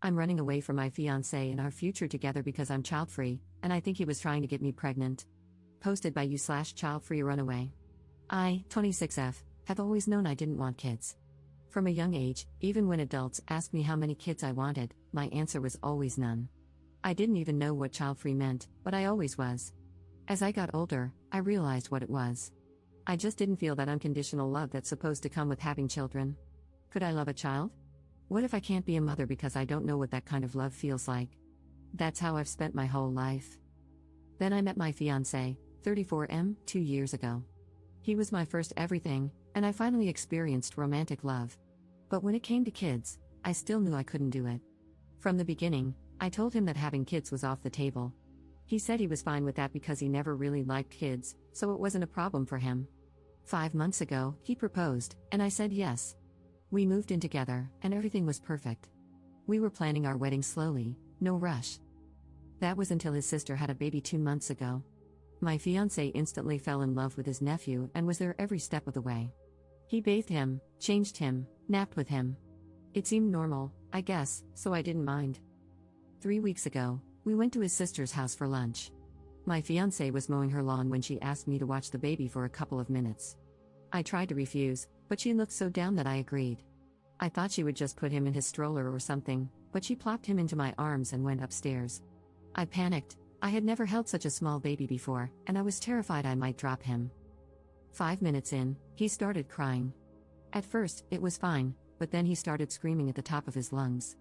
I'm running away from my fiancé and our future together because I'm child-free, and I think he was trying to get me pregnant. Posted by you/child-free runaway. I, 26F, have always known I didn't want kids. From a young age, even when adults asked me how many kids I wanted, my answer was always none. I didn't even know what child-free meant, but I always was. As I got older, I realized what it was. I just didn't feel that unconditional love that's supposed to come with having children. Could I love a child? What if I can't be a mother because I don't know what that kind of love feels like? That's how I've spent my whole life. Then I met my fiancé, 34M, 2 years ago. He was my first everything, and I finally experienced romantic love. But when it came to kids, I still knew I couldn't do it. From the beginning, I told him that having kids was off the table. He said he was fine with that because he never really liked kids, so it wasn't a problem for him. 5 months ago, he proposed, and I said yes. We moved in together, and everything was perfect. We were planning our wedding slowly, no rush. That was until his sister had a baby 2 months ago. My fiancé instantly fell in love with his nephew and was there every step of the way. He bathed him, changed him, napped with him. It seemed normal, I guess, so I didn't mind. 3 weeks ago, we went to his sister's house for lunch. My fiancé was mowing her lawn when she asked me to watch the baby for a couple of minutes. I tried to refuse, but she looked so down that I agreed. I thought she would just put him in his stroller or something, but she plopped him into my arms and went upstairs. I panicked. I had never held such a small baby before, and I was terrified I might drop him. 5 minutes in, he started crying. At first, it was fine, but then he started screaming at the top of his lungs.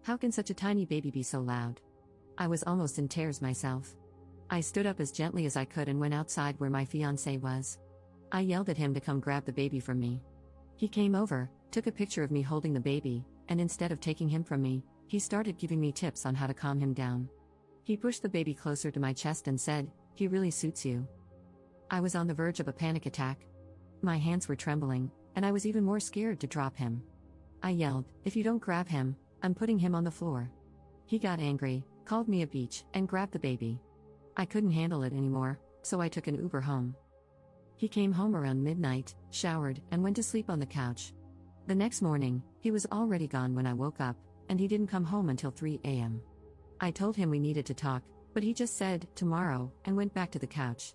How can such a tiny baby be so loud? I was almost in tears myself. I stood up as gently as I could and went outside where my fiancé was. I yelled at him to come grab the baby from me. He came over, took a picture of me holding the baby, and instead of taking him from me, he started giving me tips on how to calm him down. He pushed the baby closer to my chest and said, "He really suits you." I was on the verge of a panic attack. My hands were trembling, and I was even more scared to drop him. I yelled, "If you don't grab him, I'm putting him on the floor." He got angry, called me a bitch, and grabbed the baby. I couldn't handle it anymore, so I took an Uber home. He came home around midnight, showered, and went to sleep on the couch. The next morning, he was already gone when I woke up, and he didn't come home until 3 a.m. I told him we needed to talk, but he just said, "Tomorrow," and went back to the couch.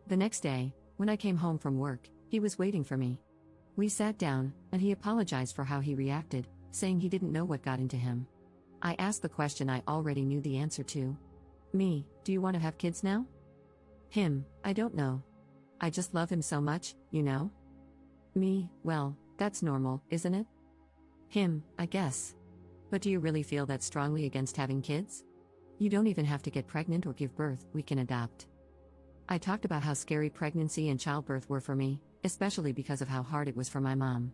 The next day, when I came home from work, he was waiting for me. We sat down, and he apologized for how he reacted, saying he didn't know what got into him. I asked the question I already knew the answer to. Me, do you want to have kids now? Him, I don't know. I just love him so much, you know? Me, well, that's normal, isn't it? Him, I guess. But do you really feel that strongly against having kids? You don't even have to get pregnant or give birth, we can adopt. I talked about how scary pregnancy and childbirth were for me, especially because of how hard it was for my mom.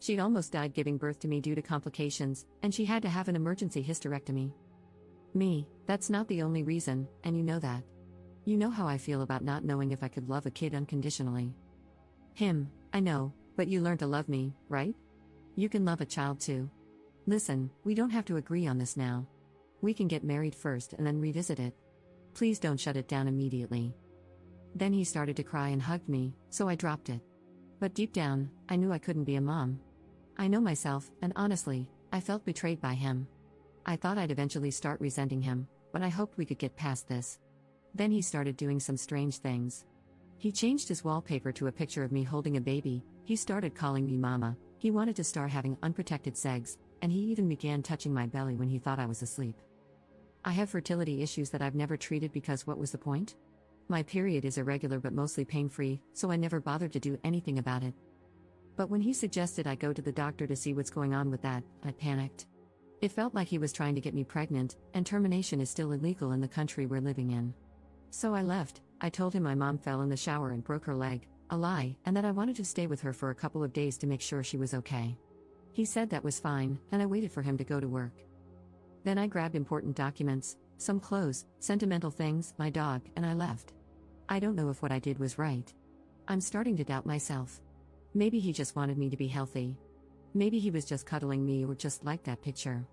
She'd almost died giving birth to me due to complications, and she had to have an emergency hysterectomy. Me, that's not the only reason, and you know that. You know how I feel about not knowing if I could love a kid unconditionally. Him, I know, but you learn to love me, right? You can love a child too. Listen, we don't have to agree on this now. We can get married first and then revisit it. Please don't shut it down immediately. Then he started to cry and hugged me, so I dropped it. But deep down, I knew I couldn't be a mom. I know myself, and honestly, I felt betrayed by him. I thought I'd eventually start resenting him, but I hoped we could get past this. Then he started doing some strange things. He changed his wallpaper to a picture of me holding a baby, he started calling me mama, he wanted to start having unprotected sex, and he even began touching my belly when he thought I was asleep. I have fertility issues that I've never treated because what was the point? My period is irregular but mostly pain-free, so I never bothered to do anything about it. But when he suggested I go to the doctor to see what's going on with that, I panicked. It felt like he was trying to get me pregnant, and termination is still illegal in the country we're living in. So I left. I told him my mom fell in the shower and broke her leg, a lie, and that I wanted to stay with her for a couple of days to make sure she was okay. He said that was fine, and I waited for him to go to work. Then I grabbed important documents, some clothes, sentimental things, my dog, and I left. I don't know if what I did was right. I'm starting to doubt myself. Maybe he just wanted me to be healthy. Maybe he was just cuddling me or just liked that picture.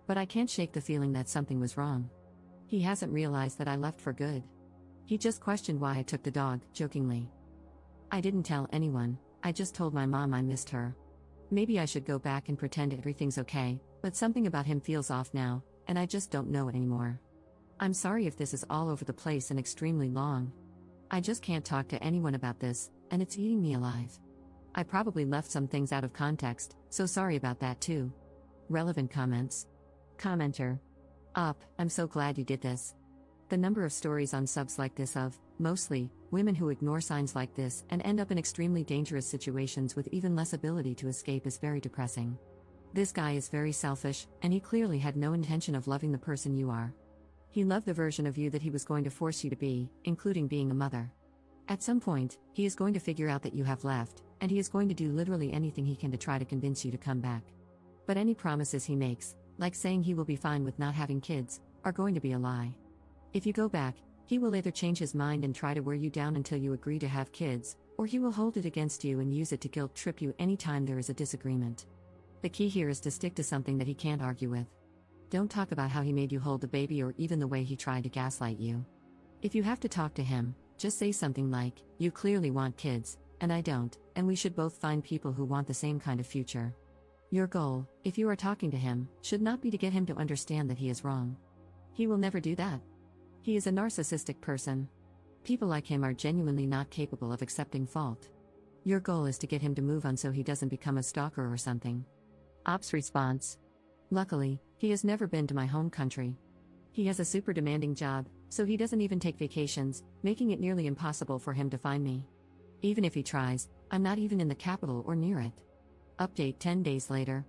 But I can't shake the feeling that something was wrong. He hasn't realized that I left for good. He just questioned why I took the dog, jokingly. I didn't tell anyone, I just told my mom I missed her. Maybe I should go back and pretend everything's okay, But something about him feels off now, and I just don't know it anymore. I'm sorry if this is all over the place and extremely long. I just can't talk to anyone about this, and it's eating me alive. I probably left some things out of context, so sorry about that too. Relevant comments. Commenter. I'm so glad you did this. The number of stories on subs like this of, mostly, women who ignore signs like this and end up in extremely dangerous situations with even less ability to escape is very depressing. This guy is very selfish, and he clearly had no intention of loving the person you are. He loved the version of you that he was going to force you to be, including being a mother. At some point, he is going to figure out that you have left, and he is going to do literally anything he can to try to convince you to come back. But any promises he makes, like saying he will be fine with not having kids, are going to be a lie. If you go back, he will either change his mind and try to wear you down until you agree to have kids, or he will hold it against you and use it to guilt trip you anytime there is a disagreement. The key here is to stick to something that he can't argue with. Don't talk about how he made you hold the baby or even the way he tried to gaslight you. If you have to talk to him, just say something like, "You clearly want kids, and I don't, and we should both find people who want the same kind of future." Your goal, if you are talking to him, should not be to get him to understand that he is wrong. He will never do that. He is a narcissistic person. People like him are genuinely not capable of accepting fault. Your goal is to get him to move on so he doesn't become a stalker or something. Ops response. Luckily, he has never been to my home country. He has a super demanding job, so he doesn't even take vacations, making it nearly impossible for him to find me. Even if he tries, I'm not even in the capital or near it. Update 10 days later.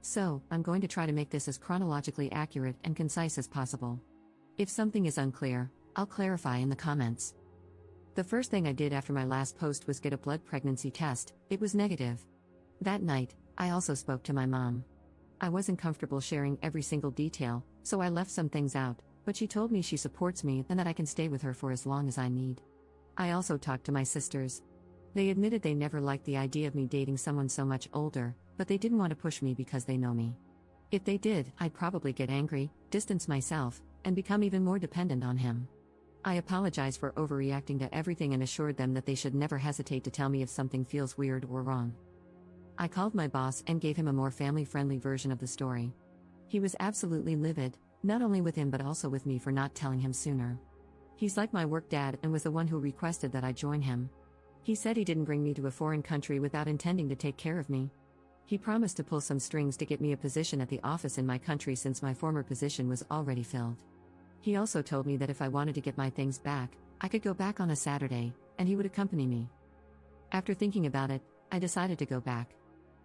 So, I'm going to try to make this as chronologically accurate and concise as possible. If something is unclear, I'll clarify in the comments. The first thing I did after my last post was get a blood pregnancy test. It was negative. That night, I also spoke to my mom. I wasn't comfortable sharing every single detail, so I left some things out, but she told me she supports me and that I can stay with her for as long as I need. I also talked to my sisters. They admitted they never liked the idea of me dating someone so much older, but they didn't want to push me because they know me. If they did, I'd probably get angry, distance myself, and become even more dependent on him. I apologized for overreacting to everything and assured them that they should never hesitate to tell me if something feels weird or wrong. I called my boss and gave him a more family-friendly version of the story. He was absolutely livid, not only with him but also with me for not telling him sooner. He's like my work dad and was the one who requested that I join him. He said he didn't bring me to a foreign country without intending to take care of me. He promised to pull some strings to get me a position at the office in my country since my former position was already filled. He also told me that if I wanted to get my things back, I could go back on a Saturday, and he would accompany me. After thinking about it, I decided to go back.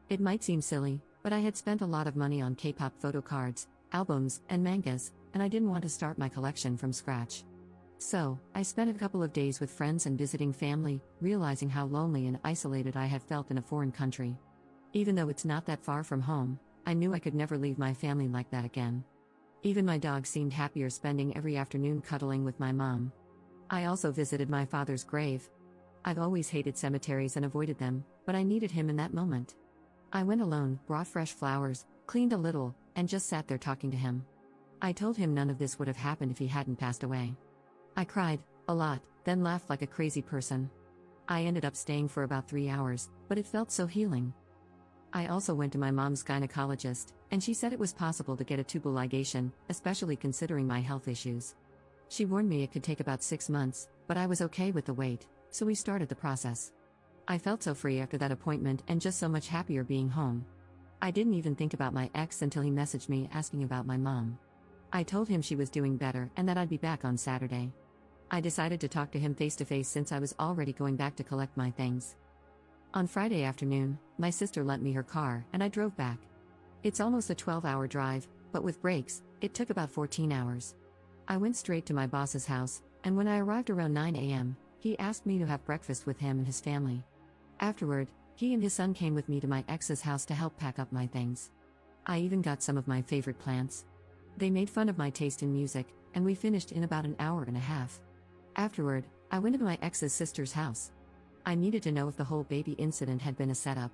It might seem silly, but I had spent a lot of money on K-pop photo cards, albums, and mangas, and I didn't want to start my collection from scratch. So, I spent a couple of days with friends and visiting family, realizing how lonely and isolated I had felt in a foreign country. Even though it's not that far from home, I knew I could never leave my family like that again. Even my dog seemed happier spending every afternoon cuddling with my mom. I also visited my father's grave. I've always hated cemeteries and avoided them, but I needed him in that moment. I went alone, brought fresh flowers, cleaned a little, and just sat there talking to him. I told him none of this would have happened if he hadn't passed away. I cried, a lot, then laughed like a crazy person. I ended up staying for about 3 hours, but it felt so healing. I also went to my mom's gynecologist, and she said it was possible to get a tubal ligation, especially considering my health issues. She warned me it could take about 6 months, but I was okay with the wait, so we started the process. I felt so free after that appointment and just so much happier being home. I didn't even think about my ex until he messaged me asking about my mom. I told him she was doing better and that I'd be back on Saturday. I decided to talk to him face to face since I was already going back to collect my things. On Friday afternoon, my sister lent me her car and I drove back. It's almost a 12-hour drive, but with breaks, it took about 14 hours. I went straight to my boss's house, and when I arrived around 9 a.m., he asked me to have breakfast with him and his family. Afterward, he and his son came with me to my ex's house to help pack up my things. I even got some of my favorite plants. They made fun of my taste in music, and we finished in about an hour and a half. Afterward, I went to my ex's sister's house. I needed to know if the whole baby incident had been a setup.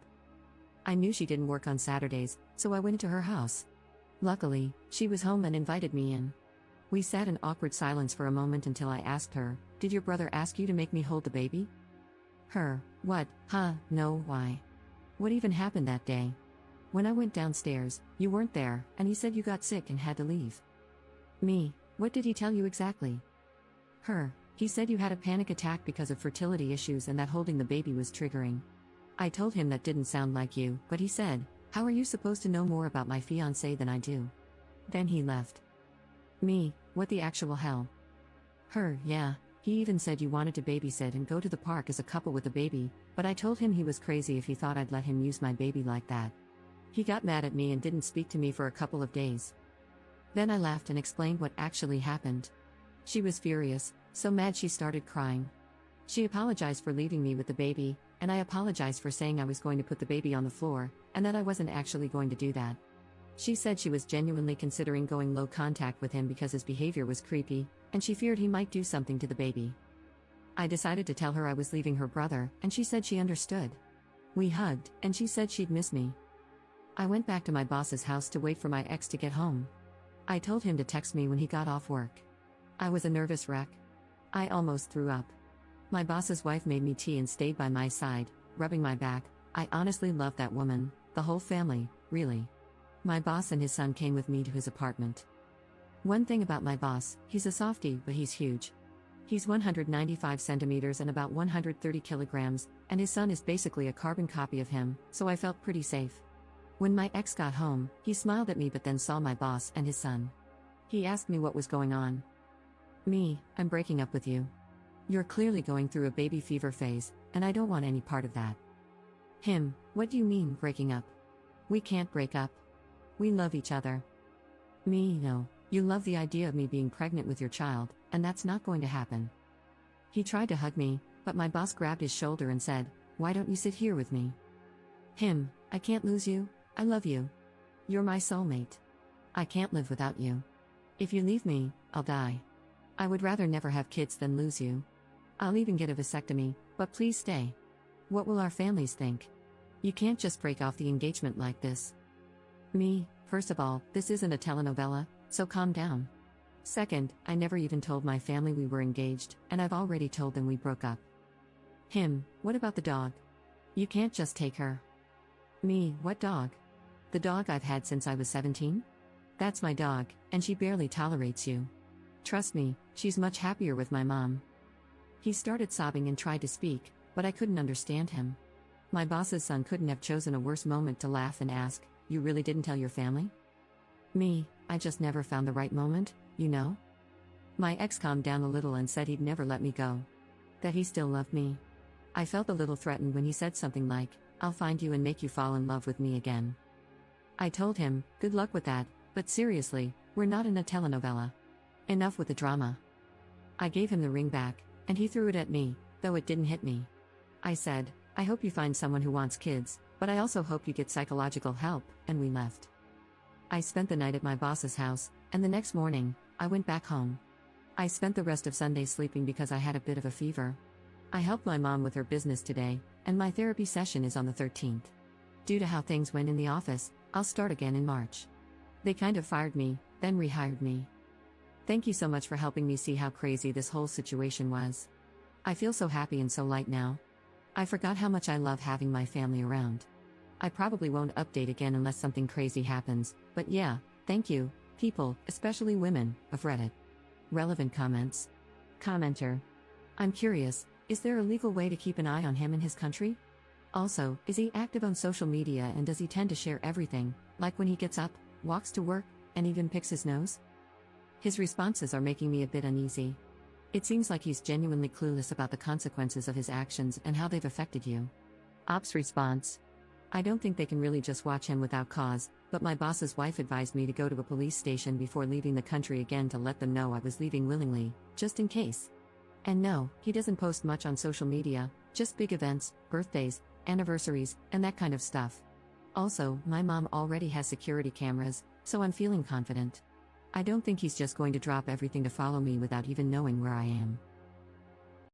I knew she didn't work on Saturdays, so I went into her house. Luckily, she was home and invited me in. We sat in awkward silence for a moment until I asked her, "Did your brother ask you to make me hold the baby?" Her, "What, huh, no, why? What even happened that day?" When I went downstairs, you weren't there, and he said you got sick and had to leave. Me, what did he tell you exactly? Her, he said you had a panic attack because of fertility issues and that holding the baby was triggering. I told him that didn't sound like you, but he said, how are you supposed to know more about my fiancé than I do? Then he left. Me, what the actual hell? Her, yeah, he even said you wanted to babysit and go to the park as a couple with a baby, but I told him he was crazy if he thought I'd let him use my baby like that. He got mad at me and didn't speak to me for a couple of days. Then I laughed and explained what actually happened. She was furious, so mad she started crying. She apologized for leaving me with the baby, and I apologized for saying I was going to put the baby on the floor, and that I wasn't actually going to do that. She said she was genuinely considering going low contact with him because his behavior was creepy, and she feared he might do something to the baby. I decided to tell her I was leaving her brother, and she said she understood. We hugged, and she said she'd miss me. I went back to my boss's house to wait for my ex to get home. I told him to text me when he got off work. I was a nervous wreck. I almost threw up. My boss's wife made me tea and stayed by my side, rubbing my back. I honestly loved that woman, the whole family, really. My boss and his son came with me to his apartment. One thing about my boss, he's a softie, but he's huge. He's 195 centimeters and about 130 kilograms, and his son is basically a carbon copy of him, so I felt pretty safe. When my ex got home, he smiled at me but then saw my boss and his son. He asked me what was going on. Me, I'm breaking up with you. You're clearly going through a baby fever phase, and I don't want any part of that. Him, what do you mean, breaking up? We can't break up. We love each other. Me, no, you love the idea of me being pregnant with your child, and that's not going to happen. He tried to hug me, but my boss grabbed his shoulder and said, why don't you sit here with me? Him, I can't lose you, I love you. You're my soulmate. I can't live without you. If you leave me, I'll die. I would rather never have kids than lose you. I'll even get a vasectomy, but please stay. What will our families think? You can't just break off the engagement like this. Me, first of all, this isn't a telenovela, so calm down. Second, I never even told my family we were engaged, and I've already told them we broke up. Him, what about the dog? You can't just take her. Me, what dog? The dog I've had since I was 17? That's my dog, and she barely tolerates you. Trust me, she's much happier with my mom. He started sobbing and tried to speak, but I couldn't understand him. My boss's son couldn't have chosen a worse moment to laugh and ask, you really didn't tell your family? Me, I just never found the right moment, you know? My ex calmed down a little and said he'd never let me go. That he still loved me. I felt a little threatened when he said something like, I'll find you and make you fall in love with me again. I told him, good luck with that, but seriously, we're not in a telenovela. Enough with the drama. I gave him the ring back, and he threw it at me, though it didn't hit me. I said, I hope you find someone who wants kids, but I also hope you get psychological help, and we left. I spent the night at my boss's house, and the next morning, I went back home. I spent the rest of Sunday sleeping because I had a bit of a fever. I helped my mom with her business today, and my therapy session is on the 13th. Due to how things went in the office, I'll start again in March. They kind of fired me, then rehired me. Thank you so much for helping me see how crazy this whole situation was. I feel so happy and so light now. I forgot how much I love having my family around. I probably won't update again unless something crazy happens, but yeah, thank you, people, especially women, of Reddit. Relevant comments. Commenter. I'm curious, is there a legal way to keep an eye on him in his country? Also, is he active on social media and does he tend to share everything, like when he gets up, walks to work, and even picks his nose? His responses are making me a bit uneasy. It seems like he's genuinely clueless about the consequences of his actions and how they've affected you. Ops response. I don't think they can really just watch him without cause, but my boss's wife advised me to go to a police station before leaving the country again to let them know I was leaving willingly, just in case. And no, he doesn't post much on social media, just big events, birthdays, anniversaries, and that kind of stuff. Also, my mom already has security cameras, so I'm feeling confident. I don't think he's just going to drop everything to follow me without even knowing where I am.